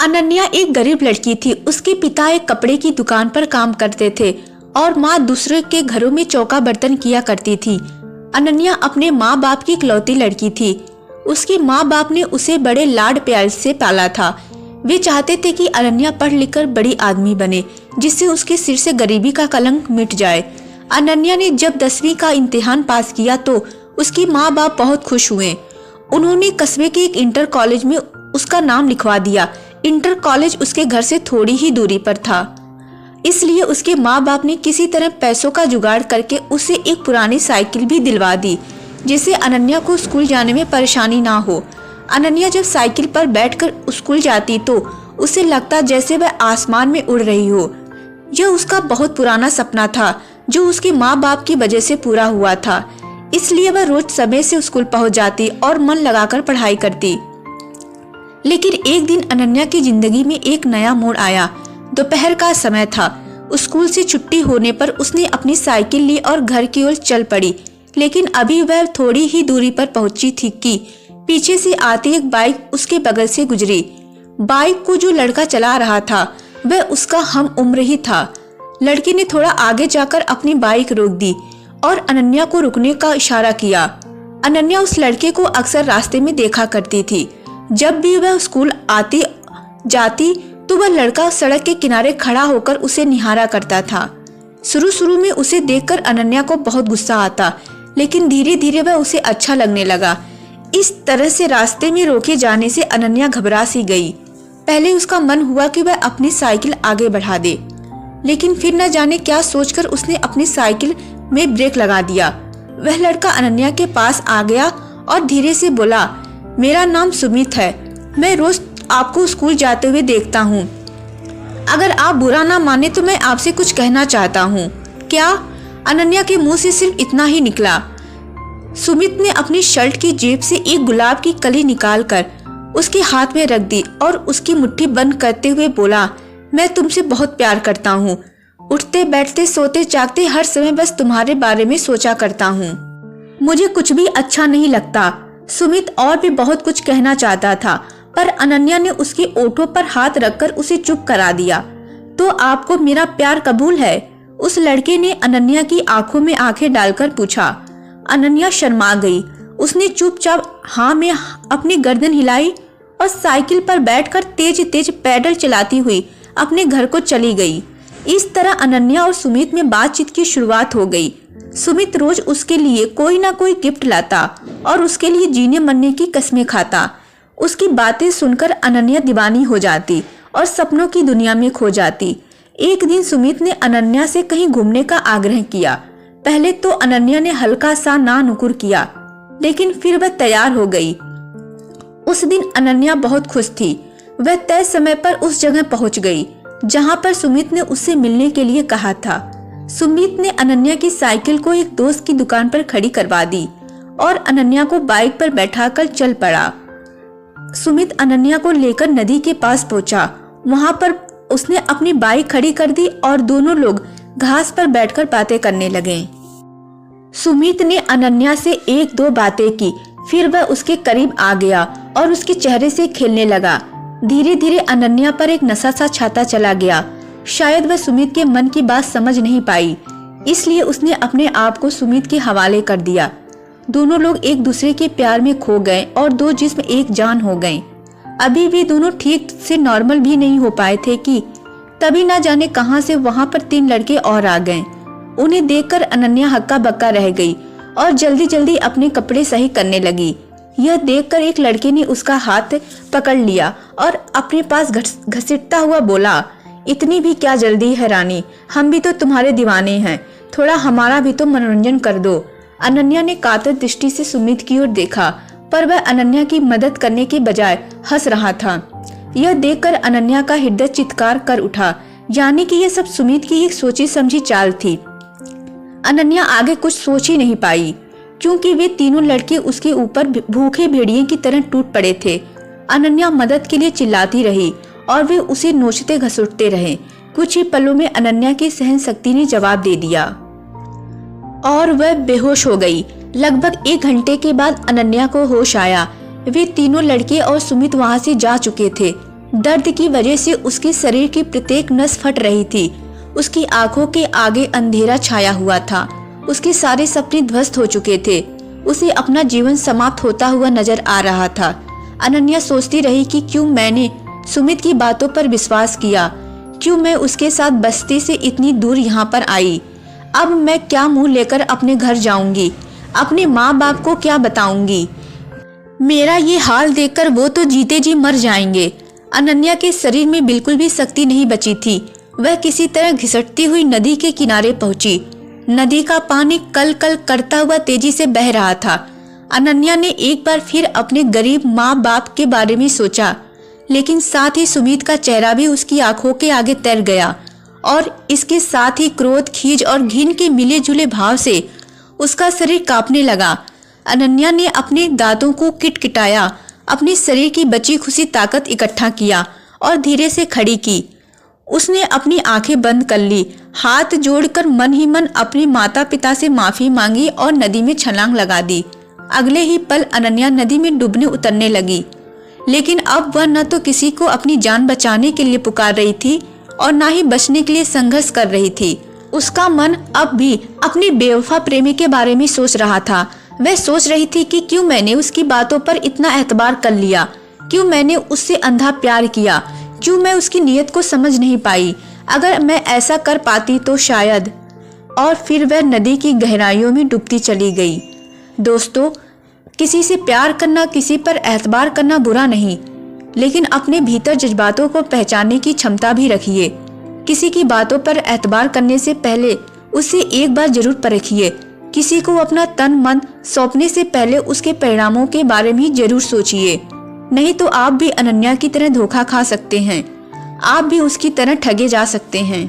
अनन्या एक गरीब लड़की थी। उसके पिता एक कपड़े की दुकान पर काम करते थे और माँ दूसरे के घरों में चौका बर्तन किया करती थी। अनन्या अपने माँ बाप की इकलौती लड़की थी। उसके माँ बाप ने उसे बड़े लाड प्यार से पाला था। वे चाहते थे कि अनन्या पढ़ लिख कर बड़ी आदमी बने, जिससे उसके सिर से गरीबी का कलंक मिट जाए। अनन्या ने जब 10वीं का इम्तिहान पास किया तो उसकी माँ बाप बहुत खुश हुए। उन्होंने कस्बे के एक इंटर कॉलेज में उसका नाम लिखवा दिया। इंटर कॉलेज उसके घर से थोड़ी ही दूरी पर था, इसलिए उसके माँ बाप ने किसी तरह पैसों का जुगाड़ करके उसे एक पुरानी साइकिल भी दिलवा दी, जिससे अनन्या को स्कूल जाने में परेशानी ना हो। अनन्या जब साइकिल पर बैठकर स्कूल जाती तो उसे लगता जैसे वह आसमान में उड़ रही हो। यह उसका बहुत पुराना सपना था जो उसके माँ बाप की वजह से पूरा हुआ था, इसलिए वह रोज समय से स्कूल पहुंच जाती और मन लगाकर पढ़ाई करती। लेकिन एक दिन अनन्या की जिंदगी में एक नया मोड़ आया। दोपहर का समय था। स्कूल से छुट्टी होने पर उसने अपनी साइकिल ली और घर की ओर चल पड़ी। लेकिन अभी वह थोड़ी ही दूरी पर पहुंची थी कि पीछे से आती एक बाइक उसके बगल से गुजरी। बाइक को जो लड़का चला रहा था वह उसका हम उम्र ही था। लड़के ने थोड़ा आगे जाकर अपनी बाइक रोक दी और अनन्या को रुकने का इशारा किया। अनन्या उस लड़के को अक्सर रास्ते में देखा करती थी। जब भी वह स्कूल आती जाती तो वह लड़का सड़क के किनारे खड़ा होकर उसे निहारा करता था। शुरू में उसे देखकर अनन्या को बहुत गुस्सा आता, लेकिन धीरे धीरे वह उसे अच्छा लगने लगा। इस तरह से रास्ते में रोके जाने से अनन्या घबरा सी गई। पहले उसका मन हुआ कि वह अपनी साइकिल आगे बढ़ा दे, लेकिन फिर न जाने क्या सोचकर उसने अपनी साइकिल में ब्रेक लगा दिया। वह लड़का अनन्या के पास आ गया और धीरे से बोला, मेरा नाम सुमित है। मैं रोज आपको स्कूल जाते हुए देखता हूँ। अगर आप बुरा ना माने तो मैं आपसे कुछ कहना चाहता हूँ। क्या? अनन्या के मुंह से सिर्फ इतना ही निकला। सुमित ने अपनी शर्ट की जेब से एक गुलाब की कली निकालकर उसके हाथ में रख दी और उसकी मुट्ठी बंद करते हुए बोला, मैं तुमसे बहुत प्यार करता हूँ। उठते बैठते सोते जागते हर समय बस तुम्हारे बारे में सोचा करता हूँ। मुझे कुछ भी अच्छा नहीं लगता। सुमित और भी बहुत कुछ कहना चाहता था, पर अनन्या ने उसके ओठों पर हाथ रखकर उसे चुप करा दिया। तो आपको मेरा प्यार कबूल है? उस लड़के ने अनन्या की आंखों में आंखें डालकर पूछा। अनन्या शर्मा गई। उसने चुपचाप हाँ में अपनी गर्दन हिलाई और साइकिल पर बैठकर तेज तेज पैडल चलाती हुई अपने घर को चली गई। इस तरह अनन्या और सुमित में बातचीत की शुरुआत हो गई। सुमित रोज उसके लिए कोई ना कोई गिफ्ट लाता और उसके लिए जीने मरने की कस्में खाता। उसकी बातें सुनकर अनन्या दीवानी हो जाती और सपनों की दुनिया में खो जाती। एक दिन सुमित ने अनन्या से कहीं घूमने का आग्रह किया। पहले तो अनन्या ने हल्का सा ना नुकुर किया, लेकिन फिर वह तैयार हो गई। उस दिन अनन्या बहुत खुश थी। वह तय समय पर उस जगह पहुंच गई जहां पर सुमित ने उससे मिलने के लिए कहा था। सुमित ने अनन्या की साइकिल को एक दोस्त की दुकान पर खड़ी करवा दी और अनन्या को बाइक पर बैठाकर चल पड़ा। सुमित अनन्या को लेकर नदी के पास पहुंचा। वहां पर उसने अपनी बाइक खड़ी कर दी और दोनों लोग घास पर बैठकर बातें करने लगे। सुमित ने अनन्या से एक दो बातें की, फिर वह उसके करीब आ गया और उसके चेहरे से खेलने लगा। धीरे धीरे अनन्या पर एक नशा सा छाता चला गया। शायद वह सुमित के मन की बात समझ नहीं पाई, इसलिए उसने अपने आप को सुमित के हवाले कर दिया। दोनों लोग एक दूसरे के प्यार में खो गए और दो जिस्म एक जान हो गए। अभी भी दोनों ठीक से नॉर्मल भी नहीं हो पाए थे कि तभी ना जाने कहां से वहां पर 3 लड़के और आ गए। उन्हें देखकर अनन्या हक्का बक्का रह गई और जल्दी जल्दी अपने कपड़े सही करने लगी। यह देखकर एक लड़के ने उसका हाथ पकड़ लिया और अपने पास घसीटता हुआ बोला, इतनी भी क्या जल्दी है रानी, हम भी तो तुम्हारे दीवाने हैं, थोड़ा हमारा भी तो मनोरंजन कर दो। अनन्या ने कातर दृष्टि से सुमित की ओर देखा, पर वह अनन्या की मदद करने के बजाय हंस रहा था। यह देखकर अनन्या का हृदय चित्कार कर उठा, यानी कि यह सब सुमित की एक सोची समझी चाल थी। अनन्या आगे कुछ सोच ही नहीं पाई, क्योंकि वे तीनों लड़के उसके ऊपर भूखे भेड़िए की तरह टूट पड़े थे। अनन्या मदद के लिए चिल्लाती रही और वे उसे नोचते घसीटते रहे। कुछ ही पलों में अनन्या की सहन शक्ति ने जवाब दे दिया और वह बेहोश हो गई। लगभग 1 घंटे के बाद अनन्या को होश आया। वे तीनों लड़के और सुमित वहां से जा चुके थे। दर्द की वजह से उसके शरीर की प्रत्येक नस फट रही थी। उसकी आंखों के आगे अंधेरा छाया हुआ था। उसके सारे सपने ध्वस्त हो चुके थे। उसे अपना जीवन समाप्त होता हुआ नजर आ रहा था। अनन्या सोचती रही कि क्यों मैंने सुमित की बातों पर विश्वास किया, क्यों मैं उसके साथ बस्ती से इतनी दूर यहाँ पर आई। अब मैं क्या मुंह लेकर अपने घर जाऊंगी, अपने माँ बाप को क्या बताऊंगी। मेरा ये हाल देखकर वो तो जीते जी मर जाएंगे। अनन्या के शरीर में बिल्कुल भी शक्ति नहीं बची थी। वह किसी तरह घिसटती हुई नदी के किनारे पहुंची। नदी का पानी कल कल करता हुआ तेजी से बह रहा था। अनन्या ने एक बार फिर अपने गरीब माँ बाप के बारे में सोचा, लेकिन साथ ही सुमित का चेहरा भी उसकी आंखों के आगे तैर गया और इसके साथ ही क्रोध, खीज और घिन के मिले जुले भाव से उसका शरीर कांपने लगा। अनन्या ने अपने दांतों को किटकिटाया, अपने शरीर की बची खुशी ताकत इकट्ठा किया और धीरे से खड़ी की। उसने अपनी आंखें बंद कर ली, हाथ जोड़कर मन ही मन अपने माता पिता से माफी मांगी और नदी में छलांग लगा दी। अगले ही पल अनन्या नदी में डूबने उतरने लगी, लेकिन अब वह न तो किसी को अपनी जान बचाने के लिए पुकार रही थी और न ही बचने के लिए संघर्ष कर रही थी। उसका मन अब भी अपने बेवफा प्रेमी के बारे में सोच रहा था। वह सोच रही थी कि क्यों मैंने उसकी बातों पर इतना एतबार कर लिया, क्यों मैंने उससे अंधा प्यार किया, क्यों मैं उसकी नीयत को समझ नहीं पाई। अगर मैं ऐसा कर पाती तो शायद। और फिर वह नदी की गहराइयों में डूबती चली गई। दोस्तों, किसी से प्यार करना, किसी पर एतबार करना बुरा नहीं, लेकिन अपने भीतर जज्बातों को पहचानने की क्षमता भी रखिए। किसी की बातों पर एतबार करने से पहले उसे एक बार जरूर परखिए। किसी को अपना तन मन सौंपने से पहले उसके परिणामों के बारे में जरूर सोचिए, नहीं तो आप भी अनन्या की तरह धोखा खा सकते हैं। आप भी उसकी तरह ठगे जा सकते हैं।